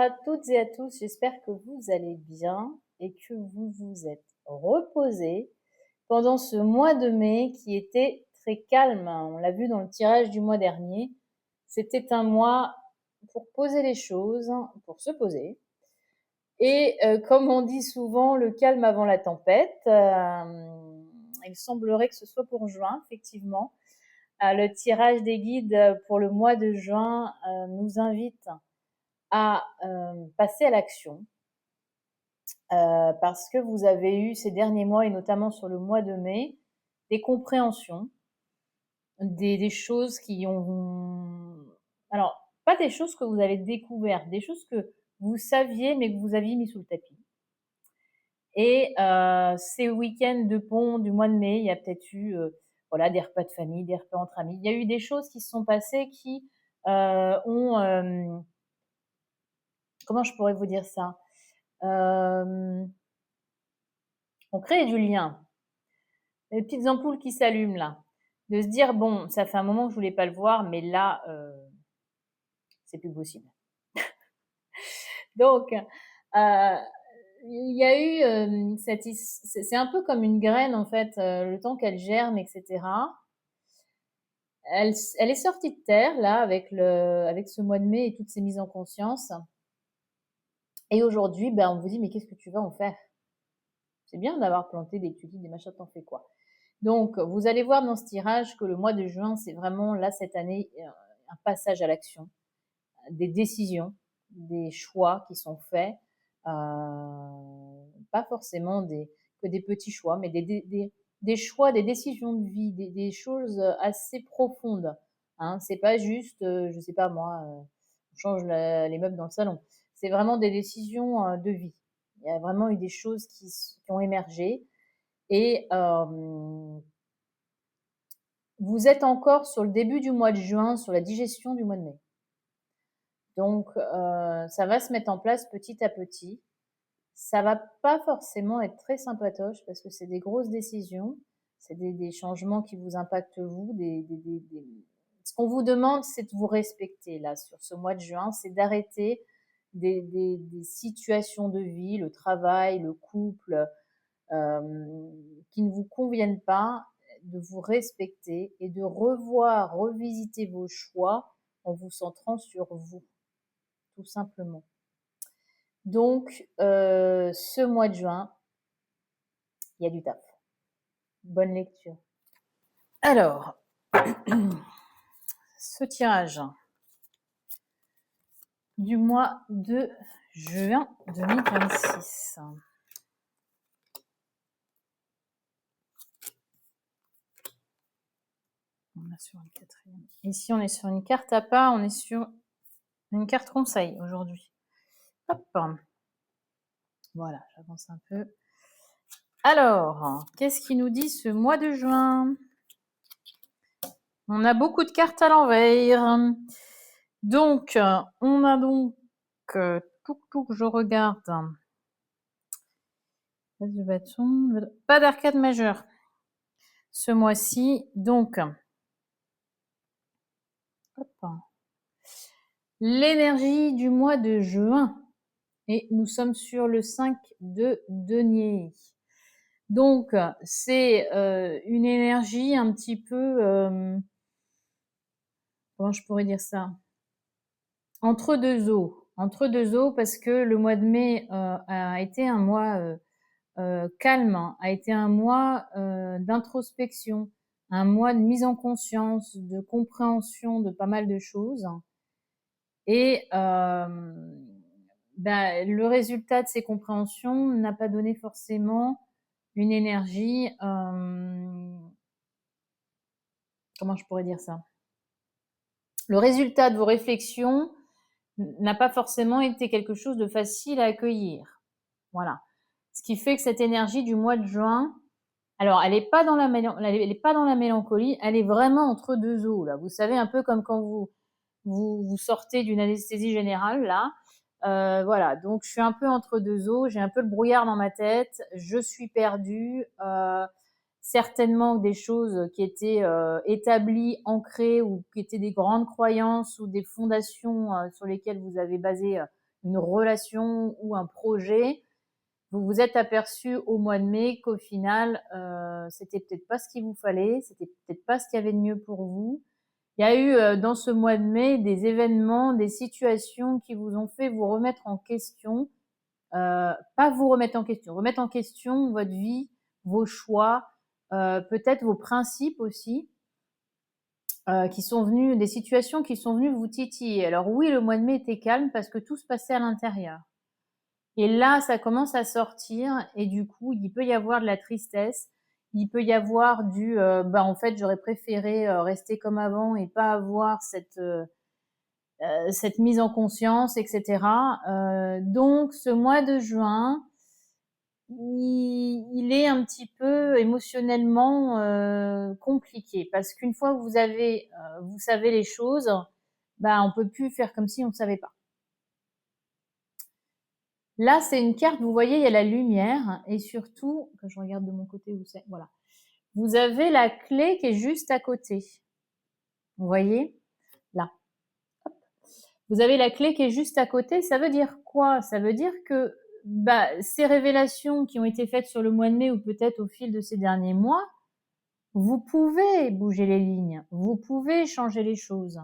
à toutes et à tous, j'espère que vous allez bien et que vous vous êtes reposés pendant ce mois de mai qui était très calme. On l'a vu dans le tirage du mois dernier. C'était un mois pour poser les choses, pour se poser. Et comme on dit souvent, le calme avant la tempête. Il semblerait que ce soit pour juin, effectivement. Le tirage des guides pour le mois de juin nous invite à passer à l'action parce que vous avez eu ces derniers mois et notamment sur le mois de mai des compréhensions, des choses qui ont... Alors, pas des choses que vous avez découvertes, des choses que vous saviez mais que vous aviez mis sous le tapis. Et ces week-ends de pont du mois de mai, il y a peut-être eu voilà, des repas de famille, des repas entre amis. Il y a eu des choses qui se sont passées qui ont... comment je pourrais vous dire ça on crée du lien. Les petites ampoules qui s'allument là. De se dire, bon, ça fait un moment que je voulais pas le voir, mais là, c'est plus possible. Donc, il y a eu c'est un peu comme une graine en fait, le temps qu'elle germe, etc. Elle est sortie de terre là avec ce mois de mai et toutes ces mises en conscience. Et aujourd'hui, ben, on vous dit, mais qu'est-ce que tu vas en faire? C'est bien d'avoir planté des tulips, des machins, t'en fais quoi? Donc, vous allez voir dans ce tirage que le mois de juin, c'est vraiment là cette année un passage à l'action, des décisions, des choix qui sont faits, pas forcément que des petits choix, mais des choix, des décisions de vie, des choses assez profondes. Hein. C'est pas juste, je sais pas moi, on change les meubles dans le salon. C'est vraiment des décisions de vie. Il y a vraiment eu des choses qui ont émergé et vous êtes encore sur le début du mois de juin, sur la digestion du mois de mai. Donc, ça va se mettre en place petit à petit. Ça va pas forcément être très sympatoche parce que c'est des grosses décisions, c'est des changements qui vous impactent vous. Ce qu'on vous demande, c'est de vous respecter là sur ce mois de juin, c'est d'arrêter des situations de vie, le travail, le couple, qui ne vous conviennent pas, de vous respecter et de revisiter vos choix en vous centrant sur vous, tout simplement. Donc, ce mois de juin, il y a du taf. Bonne lecture. Alors, ce tirage du mois de juin 2026. On est sur une quatrième. Ici, on est sur une carte à part, on est sur une carte conseil aujourd'hui. Hop. Voilà, j'avance un peu. Alors, qu'est-ce qui nous dit ce mois de juin? On a beaucoup de cartes à l'envers. Donc, on a donc tout, je regarde. Pas d'arcade majeure ce mois-ci. Donc, hop. L'énergie du mois de juin. Et nous sommes sur le 5 de denier. Donc, c'est une énergie un petit peu... comment je pourrais dire ça? Entre deux eaux. Entre deux eaux parce que le mois de mai a été un mois calme, a été un mois d'introspection, un mois de mise en conscience, de compréhension de pas mal de choses. Et le résultat de ces compréhensions n'a pas donné forcément une énergie... comment je pourrais dire ça? Le résultat de vos réflexions n'a pas forcément été quelque chose de facile à accueillir. Voilà. Ce qui fait que cette énergie du mois de juin, alors elle n'est pas dans la mélancolie, elle est vraiment entre deux eaux là. Vous savez, un peu comme quand vous sortez d'une anesthésie générale là. Voilà, donc je suis un peu entre deux eaux, j'ai un peu le brouillard dans ma tête, je suis perdue. Certainement des choses qui étaient établies, ancrées ou qui étaient des grandes croyances ou des fondations sur lesquelles vous avez basé une relation ou un projet, vous vous êtes aperçu au mois de mai qu'au final, c'était peut-être pas ce qu'il vous fallait, c'était peut-être pas ce qu'il y avait de mieux pour vous. Il y a eu dans ce mois de mai des événements, des situations qui vous ont fait vous remettre en question, pas vous remettre en question votre vie, vos choix, peut-être vos principes aussi, qui sont venus, des situations qui sont venues vous titiller. Alors oui, le mois de mai était calme parce que tout se passait à l'intérieur. Et là, ça commence à sortir et du coup, il peut y avoir de la tristesse, il peut y avoir en fait, j'aurais préféré rester comme avant et pas avoir cette mise en conscience, etc. Donc, ce mois de juin, il est un petit peu émotionnellement compliqué parce qu'une fois que vous savez les choses, on peut plus faire comme si on ne savait pas. Là, c'est une carte, vous voyez, il y a la lumière et surtout, que je regarde de mon côté où c'est, voilà. Vous avez la clé qui est juste à côté. Vous voyez? Là. Hop. Vous avez la clé qui est juste à côté. Ça veut dire quoi? Ça veut dire que ces révélations qui ont été faites sur le mois de mai ou peut-être au fil de ces derniers mois, vous pouvez bouger les lignes, vous pouvez changer les choses.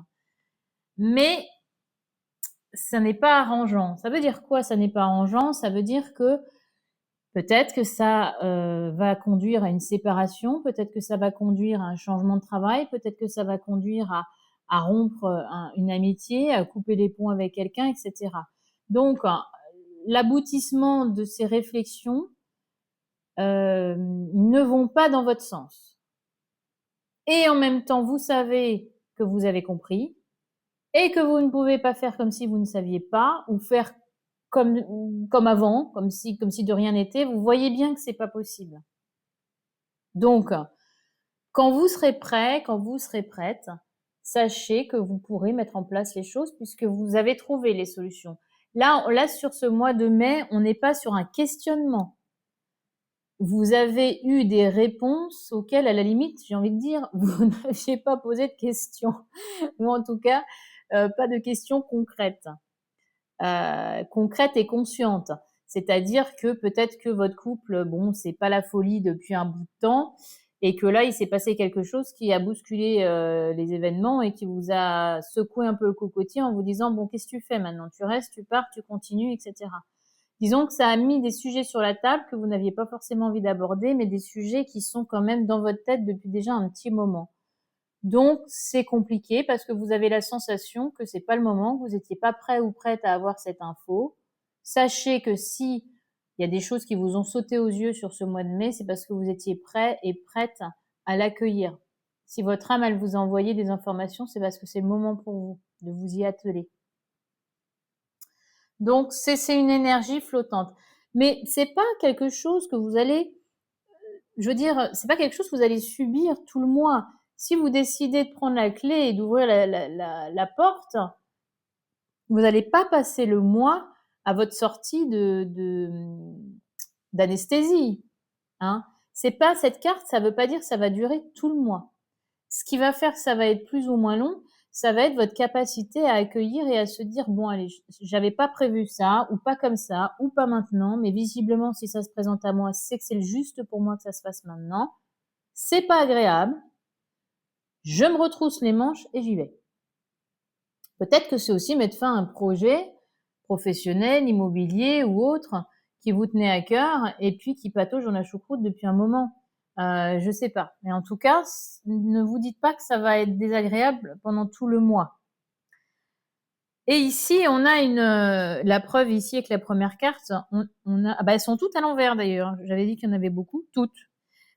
Mais ça n'est pas arrangeant. Ça veut dire quoi, ça n'est pas arrangeant? Ça veut dire que peut-être que ça va conduire à une séparation, peut-être que ça va conduire à un changement de travail, peut-être que ça va conduire à rompre une amitié, à couper les ponts avec quelqu'un, etc. Donc, l'aboutissement de ces réflexions ne vont pas dans votre sens. Et en même temps, vous savez que vous avez compris et que vous ne pouvez pas faire comme si vous ne saviez pas ou faire comme avant, comme si de rien n'était. Vous voyez bien que c'est pas possible. Donc, quand vous serez prêt, quand vous serez prête, sachez que vous pourrez mettre en place les choses puisque vous avez trouvé les solutions. Là, sur ce mois de mai, on n'est pas sur un questionnement. Vous avez eu des réponses auxquelles, à la limite, j'ai envie de dire, vous n'aviez pas posé de questions. Ou en tout cas, pas de questions concrètes. Concrètes et conscientes. C'est-à-dire que peut-être que votre couple, c'est pas la folie depuis un bout de temps et que là, il s'est passé quelque chose qui a bousculé les événements et qui vous a secoué un peu le cocotier en vous disant, bon, qu'est-ce que tu fais maintenant? Tu restes, tu pars, tu continues, etc. Disons que ça a mis des sujets sur la table que vous n'aviez pas forcément envie d'aborder, mais des sujets qui sont quand même dans votre tête depuis déjà un petit moment. Donc, c'est compliqué parce que vous avez la sensation que c'est pas le moment, que vous n'étiez pas prêt ou prête à avoir cette info. Sachez que si il y a des choses qui vous ont sauté aux yeux sur ce mois de mai, c'est parce que vous étiez prêt et prête à l'accueillir. Si votre âme, elle vous a envoyé des informations, c'est parce que c'est le moment pour vous de vous y atteler. Donc, c'est une énergie flottante. Mais c'est pas quelque chose que vous allez, je veux dire, c'est pas quelque chose que vous allez subir tout le mois. Si vous décidez de prendre la clé et d'ouvrir la porte, vous n'allez pas passer le mois à votre sortie d'anesthésie. Hein. C'est pas cette carte, ça veut pas dire que ça va durer tout le mois. Ce qui va faire que ça va être plus ou moins long, ça va être votre capacité à accueillir et à se dire, bon, allez, j'avais pas prévu ça, ou pas comme ça, ou pas maintenant, mais visiblement, si ça se présente à moi, c'est que c'est le juste pour moi que ça se fasse maintenant. C'est pas agréable. Je me retrousse les manches et j'y vais. Peut-être que c'est aussi mettre fin à un projet professionnel, immobilier ou autre qui vous tenait à cœur et puis qui patauge dans la choucroute depuis un moment. Je sais pas. Mais en tout cas, ne vous dites pas que ça va être désagréable pendant tout le mois. Et ici, on a la preuve ici avec la première carte. Elles sont toutes à l'envers d'ailleurs. J'avais dit qu'il y en avait beaucoup, toutes.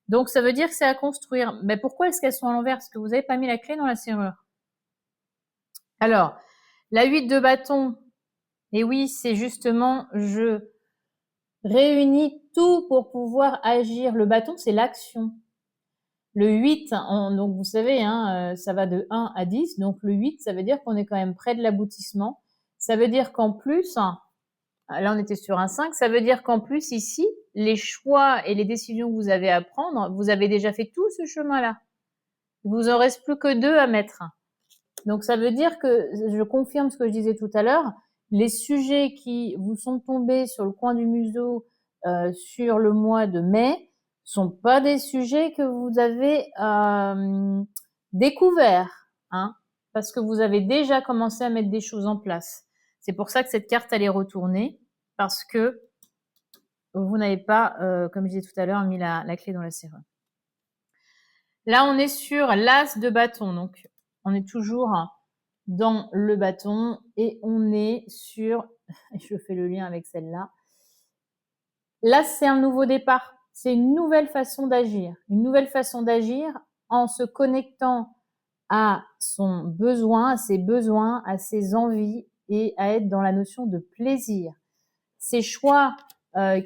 Donc ça veut dire que c'est à construire. Mais pourquoi est-ce qu'elles sont à l'envers? Parce que vous n'avez pas mis la clé dans la serrure. Alors, la 8 de bâton, et oui, c'est justement, je réunis tout pour pouvoir agir. Le bâton, c'est l'action. Le 8, donc vous savez, ça va de 1 à 10, donc le 8, ça veut dire qu'on est quand même près de l'aboutissement. Ça veut dire qu'en plus, là on était sur un 5, ça veut dire qu'en plus ici, les choix et les décisions que vous avez à prendre, vous avez déjà fait tout ce chemin-là. Il vous en reste plus que 2 à mettre. Donc ça veut dire que, je confirme ce que je disais tout à l'heure, les sujets qui vous sont tombés sur le coin du museau sur le mois de mai sont pas des sujets que vous avez découverts, hein, parce que vous avez déjà commencé à mettre des choses en place. C'est pour ça que cette carte, elle est retournée, parce que vous n'avez pas, comme je disais tout à l'heure, mis la clé dans la serrure. Là, on est sur l'as de bâton, donc on est toujours dans le bâton et on est sur, je fais le lien avec celle-là, là, c'est un nouveau départ, c'est une nouvelle façon d'agir en se connectant à son besoin, à ses envies et à être dans la notion de plaisir. Ces choix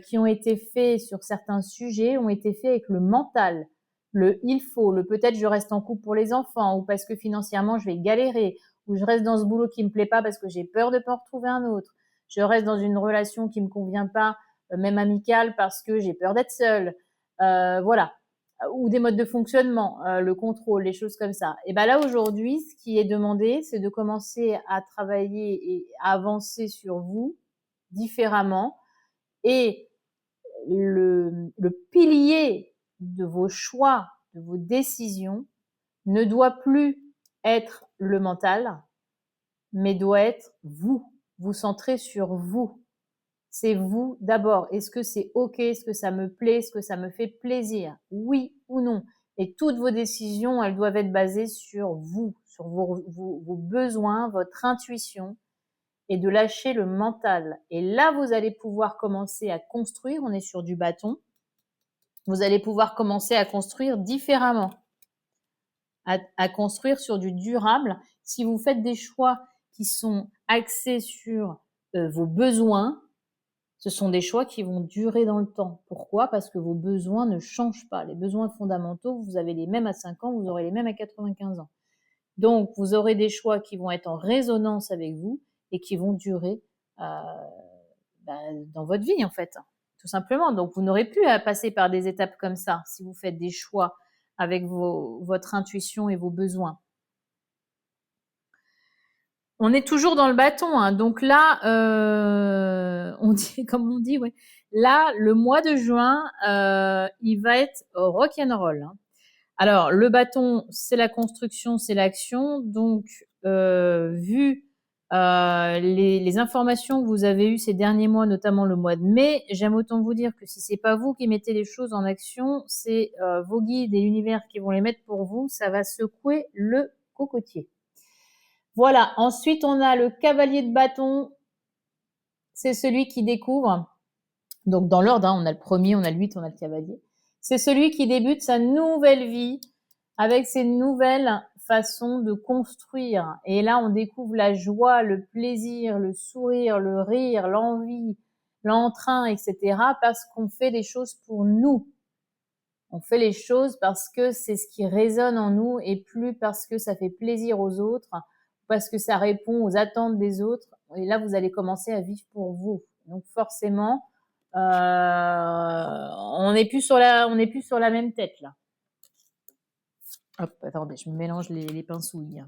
qui ont été faits sur certains sujets ont été faits avec le mental, le il faut, le peut-être je reste en couple pour les enfants ou parce que financièrement je vais galérer ou je reste dans ce boulot qui me plaît pas parce que j'ai peur de pas en retrouver un autre. Je reste dans une relation qui me convient pas, même amicale, parce que j'ai peur d'être seule. Voilà. Ou des modes de fonctionnement, le contrôle, les choses comme ça. Et ben là aujourd'hui, ce qui est demandé, c'est de commencer à travailler et à avancer sur vous différemment. Et le pilier de vos choix, de vos décisions, ne doit plus être le mental, mais doit être vous. Vous centrez sur vous. C'est vous d'abord. Est-ce que c'est OK? Est-ce que ça me plaît? Est-ce que ça me fait plaisir? Oui ou non? Et toutes vos décisions, elles doivent être basées sur vous, sur vos besoins, votre intuition, et de lâcher le mental. Et là, vous allez pouvoir commencer à construire. On est sur du bâton. Vous allez pouvoir commencer à construire différemment, à construire sur du durable. Si vous faites des choix qui sont axés sur vos besoins, ce sont des choix qui vont durer dans le temps. Pourquoi? Parce que vos besoins ne changent pas. Les besoins fondamentaux, vous avez les mêmes à 5 ans, vous aurez les mêmes à 95 ans. Donc, vous aurez des choix qui vont être en résonance avec vous et qui vont durer dans votre vie, en fait, tout simplement. Donc, vous n'aurez plus à passer par des étapes comme ça si vous faites des choix avec votre intuition et vos besoins. On est toujours dans le bâton, hein. Donc là, on dit, comme on dit, ouais. Là, le mois de juin, il va être rock'n'roll, hein. Alors, le bâton, c'est la construction, c'est l'action. Donc, vu les informations que vous avez eues ces derniers mois, notamment le mois de mai, j'aime autant vous dire que si c'est pas vous qui mettez les choses en action, c'est vos guides et l'univers qui vont les mettre pour vous. Ça va secouer le cocotier. Voilà. Ensuite, on a le cavalier de bâton. C'est celui qui découvre. Donc, dans l'ordre, hein, on a le premier, on a le 8, on a le cavalier. C'est celui qui débute sa nouvelle vie avec ses nouvelles façons de construire. Et là, on découvre la joie, le plaisir, le sourire, le rire, l'envie, l'entrain, etc. parce qu'on fait des choses pour nous. On fait les choses parce que c'est ce qui résonne en nous et plus parce que ça fait plaisir aux autres, parce que ça répond aux attentes des autres. Et là, vous allez commencer à vivre pour vous. Donc forcément, on n'est plus sur la même tête là. Hop, attendez, je me mélange les pinceouilles.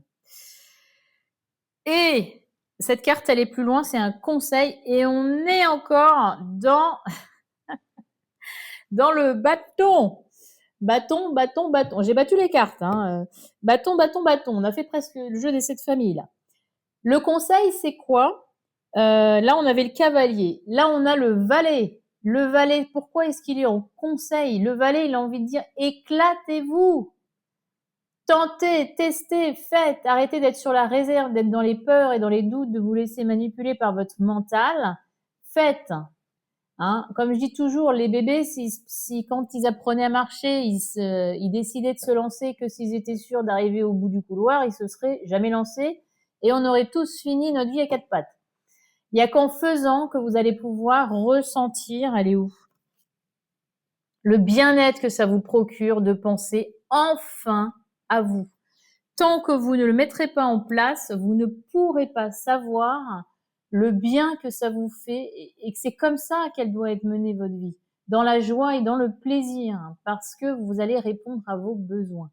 Et cette carte, elle est plus loin, c'est un conseil et on est encore dans le bâton. Bâton, bâton, bâton. J'ai battu les cartes, hein. Bâton, bâton, bâton. On a fait presque le jeu des 7 familles là. Le conseil, c'est quoi? Là, on avait le cavalier. Là, on a le valet. Le valet, pourquoi est-ce qu'il est en conseil? Le valet, il a envie de dire éclatez-vous. Tentez, testez, faites. Arrêtez d'être sur la réserve, d'être dans les peurs et dans les doutes, de vous laisser manipuler par votre mental. Faites. Hein, comme je dis toujours, les bébés, si quand ils apprenaient à marcher, ils décidaient de se lancer que s'ils étaient sûrs d'arriver au bout du couloir, ils se seraient jamais lancés et on aurait tous fini notre vie à 4 pattes. Il y a qu'en faisant que vous allez pouvoir ressentir, elle est où? Le bien-être que ça vous procure de penser enfin à vous. Tant que vous ne le mettrez pas en place, vous ne pourrez pas savoir le bien que ça vous fait et que c'est comme ça qu'elle doit être menée votre vie, dans la joie et dans le plaisir, parce que vous allez répondre à vos besoins.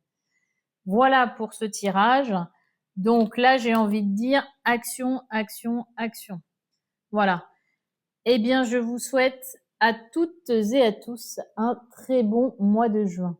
Voilà pour ce tirage. Donc là, j'ai envie de dire action, action, action. Voilà. Eh bien, je vous souhaite à toutes et à tous un très bon mois de juin.